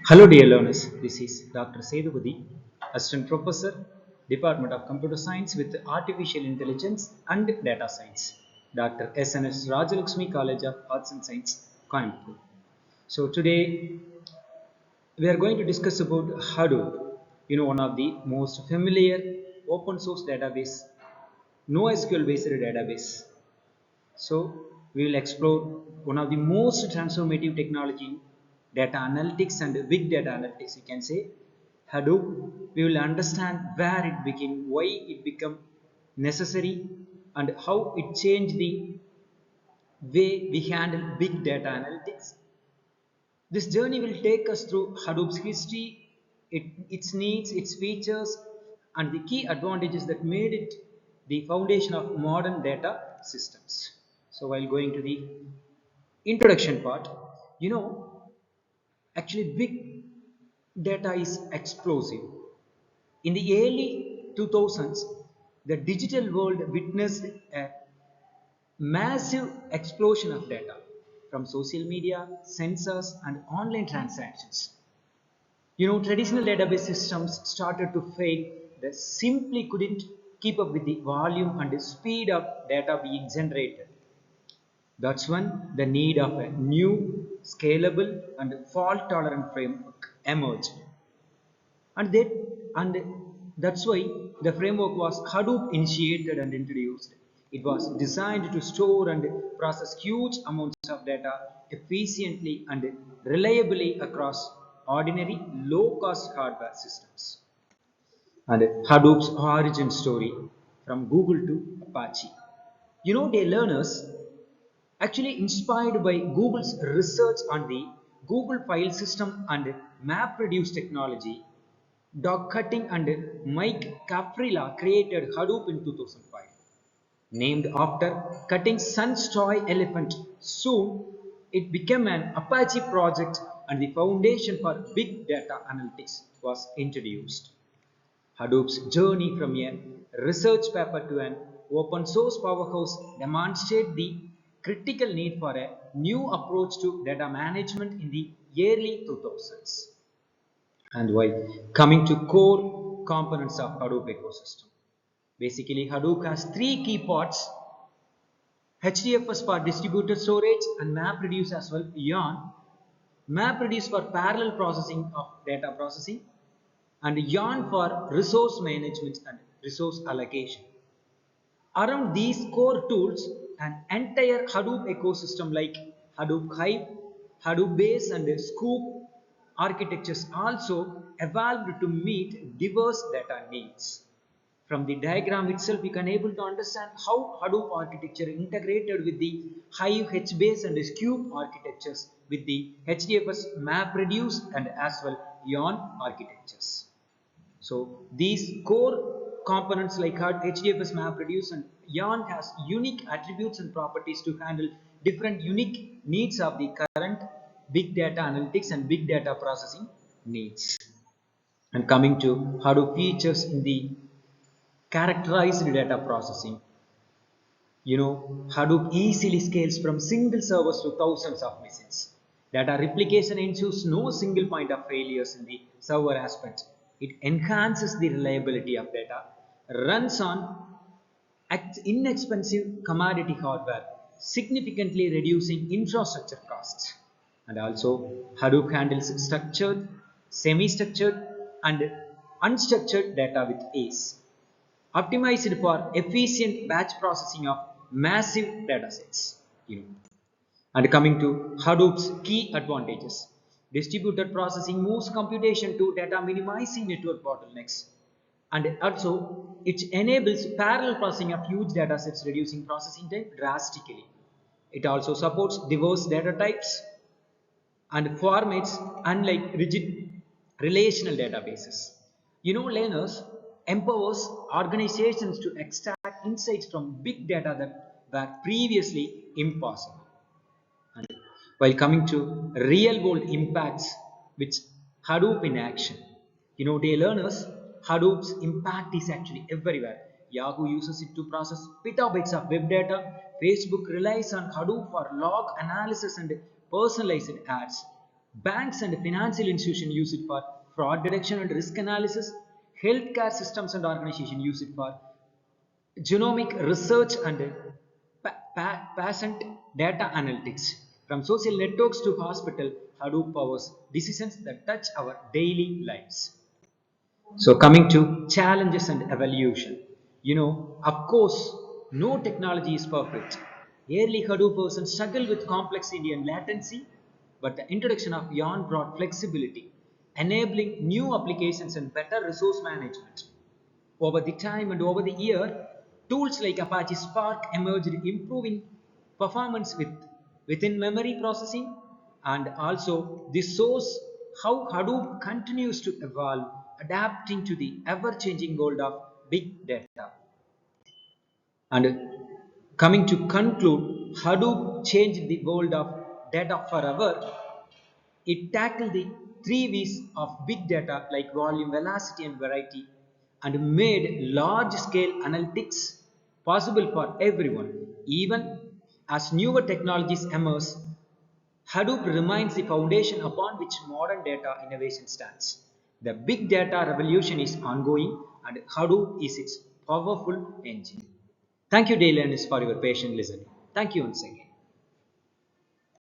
Hello dear learners, this is Dr. Sedupati, Assistant Professor, Department of Computer Science with Artificial Intelligence and Data Science, Dr. SNS Rajalakshmi College of Arts and Science, Coimbatore. So today we are going to discuss about Hadoop, one of the most familiar open source database, NoSQL based database. So we will explore one of the most transformative technology in data analytics and big data analytics. You can say Hadoop. We will understand where it became, why it became necessary, and how it changed the way we handle big data analytics. This journey will take us through Hadoop's history, its needs, its features, and the key advantages that made it the foundation of modern data systems. So while going to the introduction part, you know, actually big data is explosive. In the early 2000s, the digital world witnessed a massive explosion of data from social media, sensors, and online transactions. Traditional database systems started to fail. They simply couldn't keep up with the volume and the speed of data being generated. That's when the need of a new, scalable, and fault-tolerant framework emerged. And that and that's why the framework was Hadoop initiated and introduced. It was designed to store and process huge amounts of data efficiently and reliably across ordinary low-cost hardware systems. And Hadoop's origin story from Google to Apache. Dear learners, actually inspired by Google's research on the Google file system and MapReduce technology, Doug Cutting and Mike Caprilla created Hadoop in 2005. Named after Cutting's son's toy elephant, soon it became an Apache project and the foundation for big data analytics was introduced. Hadoop's journey from a research paper to an open source powerhouse demonstrates the critical need for a new approach to data management in the early 2000s. And while coming to core components of Hadoop ecosystem, basically Hadoop has three key parts: HDFS for distributed storage and MapReduce as well, Yarn. MapReduce for parallel processing of data processing, and Yarn for resource management and resource allocation. Around these core tools, an entire Hadoop ecosystem like Hadoop Hive, Hadoop Base, and Scoop architectures also evolved to meet diverse data needs. From the diagram itself, you can able to understand how Hadoop architecture integrated with the Hive, HBase, and Scoop architectures with the HDFS MapReduce and as well Yarn architectures. So these core components like HDFS MapReduce and Yarn has unique attributes and properties to handle different unique needs of the current big data analytics and big data processing needs. And coming to Hadoop features in the characterized data processing, Hadoop easily scales from single servers to thousands of machines. Data replication ensures no single point of failures in the server aspect. It enhances the reliability of data, runs on inexpensive commodity hardware, significantly reducing infrastructure costs. And also, Hadoop handles structured, semi-structured, and unstructured data with ease, optimized for efficient batch processing of massive datasets. And coming to Hadoop's key advantages, distributed processing moves computation to data, minimizing network bottlenecks, and also it enables parallel processing of huge datasets, reducing processing time drastically. It also supports diverse data types and formats unlike rigid relational databases. Learners empowers organizations to extract insights from big data that were previously impossible. And while coming to real world impacts with Hadoop in action, dear learners, Hadoop's impact is actually everywhere. Yahoo uses it to process petabytes of web data. Facebook relies on Hadoop for log analysis and personalized ads. Banks and financial institutions use it for fraud detection and risk analysis. Healthcare systems and organizations use it for genomic research and patient data analytics. From social networks to hospital, Hadoop powers decisions that touch our daily lives. So coming to challenges and evolution, of course, no technology is perfect. Early Hadoop versions struggle with complexity and latency, but the introduction of Yarn brought flexibility, enabling new applications and better resource management. Over the time and over the year, tools like Apache Spark emerged, improving performance within memory processing, and also this shows how Hadoop continues to evolve, adapting to the ever-changing world of big data. And coming to conclude, Hadoop changed the world of data forever. It tackled the three V's of big data like volume, velocity, and variety, and made large scale analytics possible for everyone. Even as newer technologies emerge, Hadoop remains the foundation upon which modern data innovation stands. The big data revolution is ongoing, and Hadoop is its powerful engine. Thank you, dear learners, for your patient listening. Thank you once again.